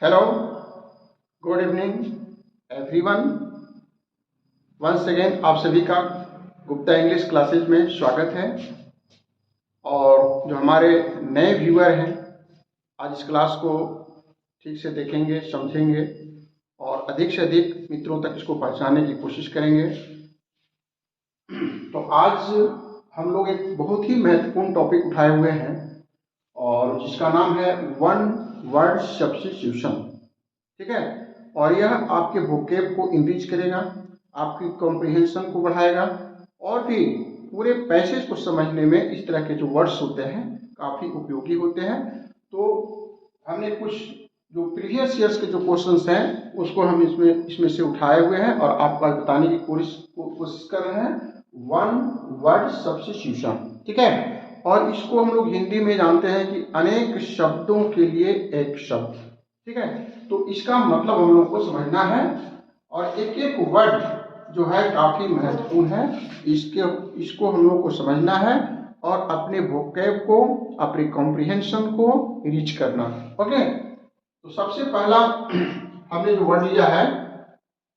Hello, good evening everyone. Once again आप सभी का गुप्ता इंग्लिश क्लासेज में स्वागत है। और जो हमारे नए व्यूअर हैं, आज इस क्लास को ठीक से देखेंगे, समझेंगे और अधिक से अधिक मित्रों तक इसको पहुंचाने की कोशिश करेंगे। तो आज हम लोग एक बहुत ही महत्वपूर्ण टॉपिक उठाए हुए हैं और जिसका नाम है वन वर्ड सब्स्टिट्यूशन। ठीक है, और यह आपके वोकेब को इंक्रीज करेगा, आपकी कॉम्प्रिहेंशन को बढ़ाएगा और भी पूरे पैसेज को समझने में इस तरह के जो वर्ड्स होते हैं काफ़ी उपयोगी होते हैं। तो हमने कुछ जो प्रीवियस ईयर्स के जो क्वेश्चंस हैं उसको हम इसमें से उठाए हुए हैं और आपको आज बताने की कोशिश कर रहे हैं वन वर्ड सब्स्टिट्यूशन। ठीक है, और इसको हम लोग हिंदी में जानते हैं कि अनेक शब्दों के लिए एक शब्द। ठीक है, तो इसका मतलब हम लोग को समझना है और एक एक वर्ड जो है काफी महत्वपूर्ण है। इसको हम लोग को समझना है और अपने वोकैब को, अपने कॉम्प्रिहेंशन को रीच करना। ओके, तो सबसे पहला हमने जो वर्ड लिया है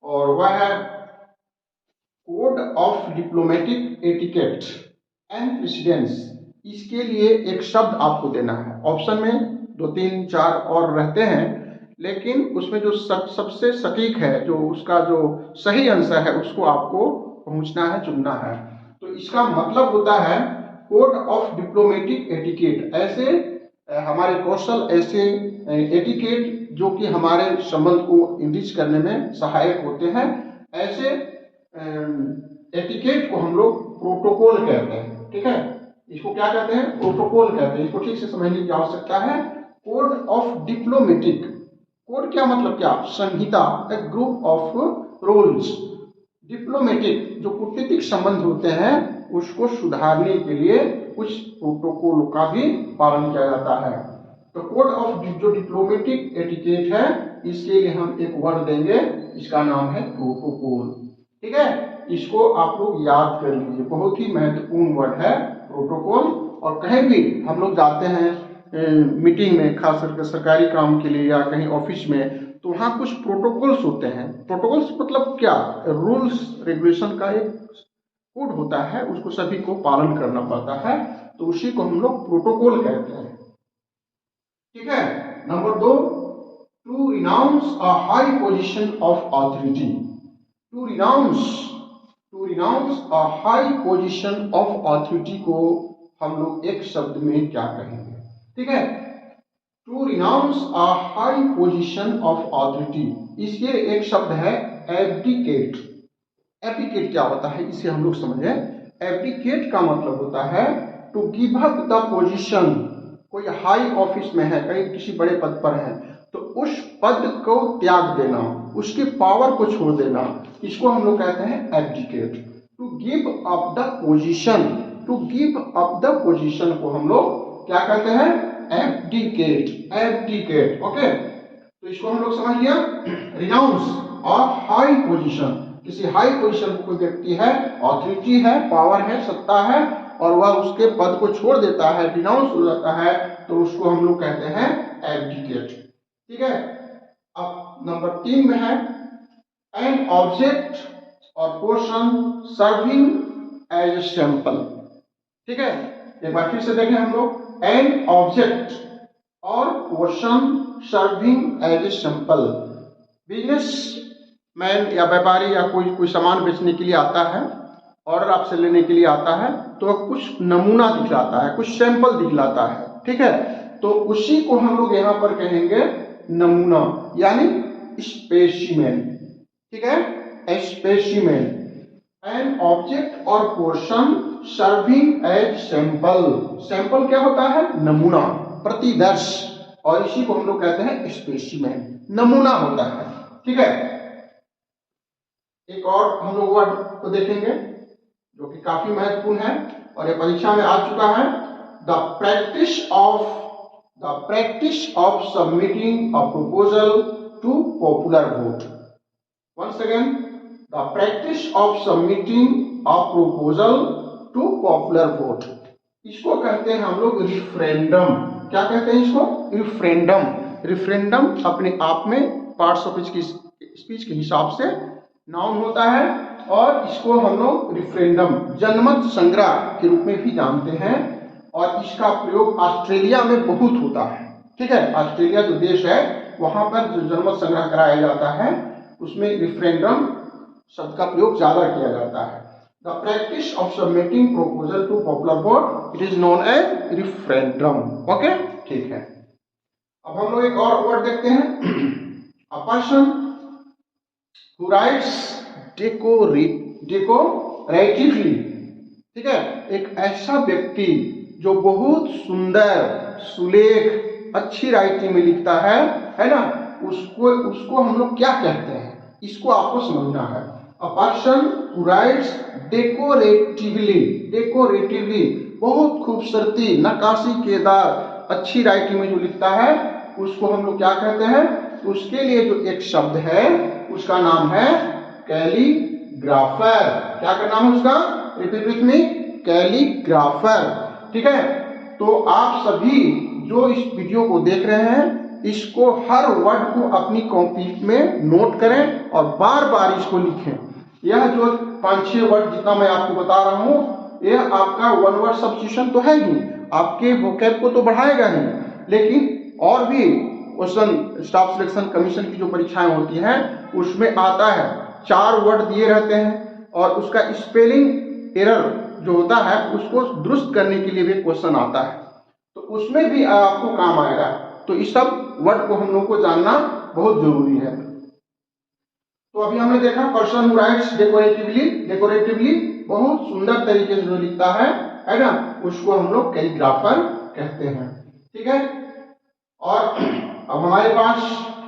और वह है code of diplomatic etiquette and precedence. इसके लिए एक शब्द आपको देना है। ऑप्शन में 2 3 4 और रहते हैं, लेकिन उसमें जो सबसे सटीक है, जो उसका जो सही आंसर है, उसको आपको पहुंचना है, चुनना है। तो इसका मतलब होता है कोड ऑफ डिप्लोमेटिक एटिकेट। ऐसे हमारे कौशल, ऐसे एटिकेट जो कि हमारे संबंध को इंक्रीज करने में सहायक होते हैं, ऐसे एटिकेट को हम लोग प्रोटोकॉल कहते हैं। ठीक है, इसको क्या कहते हैं? प्रोटोकॉल कहते हैं। इसको ठीक से समझने की आवश्यकता है। कोड ऑफ डिप्लोमेटिक, कोड क्या मतलब क्या? संहिता, ए ग्रुप ऑफ रूल्स। डिप्लोमेटिक जो कूटनीतिक संबंध होते हैं उसको सुधारने के लिए कुछ प्रोटोकॉल का भी पालन किया जाता है। तो कोड ऑफ जो डिप्लोमेटिक एटिकेट है, इसके लिए हम एक वर्ड देंगे, इसका नाम है प्रोटोकॉल। ठीक है, इसको आप लोग याद कर लीजिए, बहुत ही महत्वपूर्ण वर्ड है प्रोटोकॉल। और कहीं भी हम लोग जाते हैं मीटिंग में, खास करके सरकारी काम के लिए या कहीं ऑफिस में, तो वहाँ कुछ प्रोटोकॉल्स होते हैं। प्रोटोकॉल्स मतलब क्या? रूल्स रेगुलेशन का एक कोड होता है, उसको सभी को पालन करना पड़ता है, तो उसी को हम लोग प्रोटोकॉल कहते हैं। ठीक है, number 2, to renounce a high position of authority. To renounce a high position of authority को हम लोग एक शब्द में क्या कहेंगे? ठीक है, to renounce a high position of authority, इसके एक शब्द है एब्डिकेट। एब्डिकेट क्या होता है, इसे हम लोग समझे। एब्डिकेट का मतलब होता है to give up the position. कोई हाई ऑफिस में है, कहीं किसी बड़े पद पर है, तो उस पद को त्याग देना, उसके पावर को छोड़ देना, इसको हम लोग कहते हैं abdicate. To give up the position, to give up the position को हम लोग क्या कहते हैं? Abdicate, abdicate. ओके, तो इसको हम लोग समझ लिया। रिनाउंस और हाई पोजीशन, किसी हाई पोजीशन को कोई व्यक्ति है, ऑथोरिटी है, पावर है, सत्ता है, और वह उसके पद को छोड़ देता है, डिनाउंस हो जाता है, तो उसको हम लोग कहते हैं एब्डिकेट। ठीक है, अब नंबर 3 में है an object or portion serving as sample. ठीक है, एक बार फिर से देखें हम लोग। An object or portion serving as a sample. Businessman या व्यापारी या कोई सामान बेचने के लिए आता है, ऑर्डर आपसे लेने के लिए आता है, तो कुछ नमूना दिखलाता है, कुछ सैंपल दिखलाता है। ठीक है, तो उसी को हम लोग यहाँ पर कहेंगे नमूना, यानी स्पेसिमेन। ठीक है, specimen. An object or portion serving as sample. Sample क्या होता है? नमूना, प्रतिदर्श, और इसी को हम लोग कहते हैं स्पेसिमेन, नमूना होता है। ठीक है, एक और हम लोग वर्ड को देखेंगे जो कि काफी महत्वपूर्ण है और ये परीक्षा में आ चुका है। The practice of submitting a proposal to popular vote. Once again, the practice of submitting a proposal to popular vote. इसको कहते हैं हम लोग रिफरेंडम। क्या कहते हैं इसको? रिफरेंडम। रिफरेंडम अपने आप में पार्ट्स ऑफ स्पीच के हिसाब से नाउन होता है और इसको हम लोग रिफरेंडम जनमत संग्रह के रूप में भी जानते हैं और इसका प्रयोग ऑस्ट्रेलिया में बहुत होता है। ठीक है, ऑस्ट्रेलिया जो देश है वहां पर जो जनमत संग्रह कराया जाता है उसमें रिफरेंडम शब्द का प्रयोग ज्यादा किया जाता है। The practice of submitting proposal to popular vote it is known as referendum. Okay, ठीक है। अब हम लोग एक और वर्ड देखते हैं, अ पर्सन हु राइट्स डेकोरेटिवली। ठीक है, एक ऐसा व्यक्ति जो बहुत सुंदर सुलेख अच्छी राइटिंग में लिखता है ना, उसको हम लोग क्या कहते हैं, इसको आपको समझना है। अ पर्सन हु राइट्स डेकोरेटिवली बहुत खूबसूरती नक्काशीदार अच्छी राइटिंग में जो लिखता है उसको हम लोग क्या कहते हैं। उसके लिए जो एक शब्द है उसका नाम है कैलीग्राफर। क्या का नाम है उसका, रिपीट विथ मी, कैलीग्राफर। ठीक है, तो आप सभी जो इस वीडियो को देख रहे हैं इसको हर वर्ड को अपनी कॉपी में नोट करें और बार बार इसको लिखें। यह जो 5-6 वर्ड जितना मैं आपको बता रहा हूं यह आपका वन वर्ड सब्स्टिट्यूशन तो है ही, आपके वोकैब को तो बढ़ाएगा ही, लेकिन और भी क्वेश्चन स्टाफ सिलेक्शन कमीशन की जो परीक्षाएं होती हैं उसमें आता है 4 वर्ड दिए रहते हैं और उसका स्पेलिंग एरर जो होता है उसको दुरुस्त करने के लिए भी क्वेश्चन आता है, तो उसमें भी आपको काम आएगा। तो इस सब वर्ड को हम लोग को जानना बहुत जरूरी है। तो अभी हमने देखा पर्सन हु राइट्स डेकोरेटिवली बहुत सुंदर तरीके से जो लिखता है ना, उसको हम लोग कैलीग्राफर कहते हैं। ठीक है, और अब हमारे पास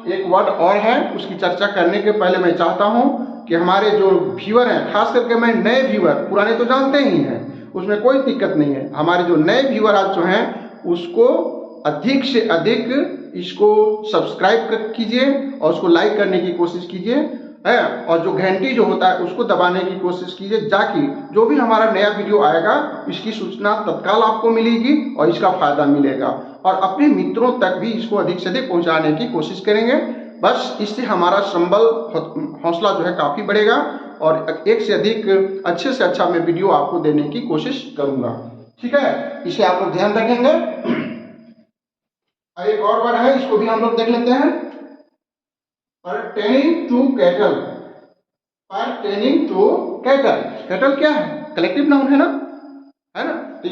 एक वर्ड और है, उसकी चर्चा करने के पहले मैं चाहता हूं कि हमारे जो व्यूअर हैं, खास करके मैं नए व्यूअर, पुराने तो जानते ही हैं उसमें कोई दिक्कत नहीं है, हमारे जो नए व्यूअर आज जो हैं उसको अधिक से अधिक इसको सब्सक्राइब कीजिए और उसको लाइक करने की कोशिश कीजिए है, और जो घंटी जो होता है उसको दबाने की कोशिश कीजिए, ताकि जो भी हमारा नया वीडियो आएगा इसकी सूचना तत्काल आपको मिलेगी और इसका फायदा मिलेगा, और अपने मित्रों तक भी इसको अधिक से अधिक पहुंचाने की कोशिश करेंगे। बस इससे हमारा संबल हौसला जो है काफी बढ़ेगा और एक से अधिक अच्छे से अच्छा मैं वीडियो आपको देने की कोशिश करूंगा। ठीक है, इसे आप लोग ध्यान रखेंगे। एक और वर्ड है, इसको भी हम लोग देख लेते हैं, pertaining to cattle. Pertaining to cattle, cattle क्या है, कलेक्टिव नाउन है ना, तो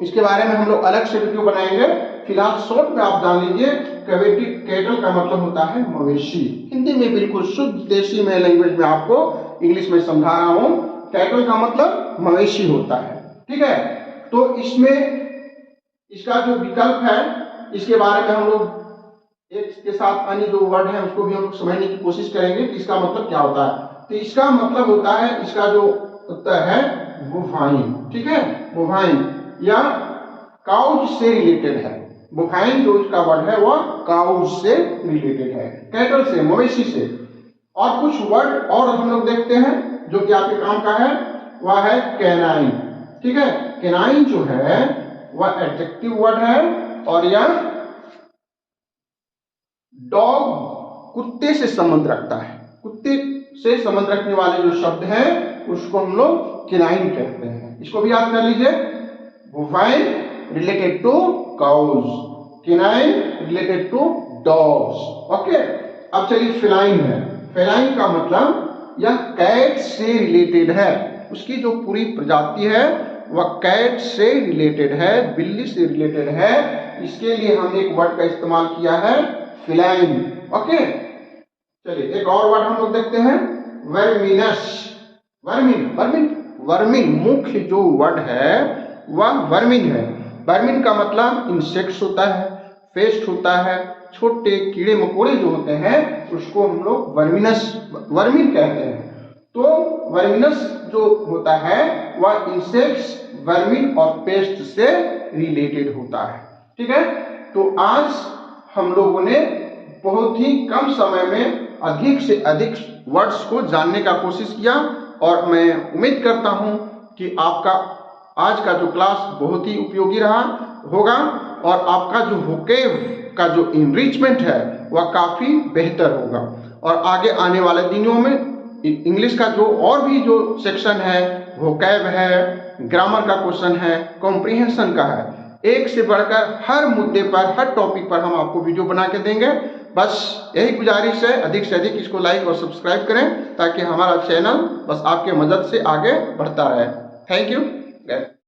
इसके बारे में हम लोग अलग से वीडियो बनाएंगे। फिलहाल शॉर्ट में आप जान लीजिए कैटल का मतलब होता है मवेशी। हिंदी में बिल्कुल शुद्ध देसी में लैंग्वेज में आपको इंग्लिश में समझा रहा हूं, कैटल का मतलब मवेशी होता है। ठीक है, तो इसमें इसका जो विकल्प है इसके बारे में हम लोग एक के साथ अन्य जो वर्ड है उसको भी हम लोग समझने की कोशिश करेंगे कि इसका मतलब क्या होता है। तो इसका मतलब होता है, इसका जो उत्तर है बोवाइन। ठीक है, बोवाइन या काउज से रिलेटेड है। बोवाइन जो इसका वर्ड है वह काउज से रिलेटेड है, कैटल से, मवेशी से। और कुछ वर्ड और हम लोग देखते हैं जो कि आपके काम का है, वह है कैनाइन। ठीक है, कैनाइन जो है वह एडजेक्टिव वर्ड है और यह डॉग कुत्ते से संबंध रखता है, कुत्ते से संबंध रखने वाले जो शब्द हैं उसको हम लोग कैनाइन कहते हैं। इसको भी याद कर लीजिए, bovine related to cows, canine related to dogs. Okay, अब चलिए फेलाइन है। फेलाइन का मतलब यह कैट से रिलेटेड है, उसकी जो पूरी प्रजाति है वह कैट से रिलेटेड है, बिल्ली से रिलेटेड है। इसके लिए हमने एक वर्ड का इस्तेमाल किया है फेलाइन। ओके, चलिए एक और वर्ड हम लोग देखते हैं, वर्मिनस। वर्मिन मुख्य जो वर्ड है वह वर्मिन है। वर्मिन का मतलब इंसेक्ट्स होता है, पेस्ट होता है, छोटे कीड़े मकोड़े जो होते हैं उसको हम लोग वर्मिन कहते हैं। तो वर्मिनस जो होता है वह इंसेक्ट्स, वर्मिन और पेस्ट से रिलेटेड होता है। ठीक है, तो आज हम लोगों ने बहुत ही कम समय में अधिक से अधिक वर्ड्स को जानने का कोशिश किया और मैं उम्मीद करता हूं कि आपका आज का जो क्लास बहुत ही उपयोगी रहा होगा और आपका जो वोकैब का जो इनरिचमेंट है वह काफ़ी बेहतर होगा। और आगे आने वाले दिनों में इंग्लिश का जो और भी जो सेक्शन है, वोकैब है, ग्रामर का क्वेश्चन है, कॉम्प्रिहेंशन का है, एक से बढ़कर हर मुद्दे पर, हर टॉपिक पर हम आपको वीडियो बना के देंगे। बस यही गुजारिश है, अधिक से अधिक इसको लाइक और सब्सक्राइब करें ताकि हमारा चैनल बस आपके मदद से आगे बढ़ता रहे। Thank you.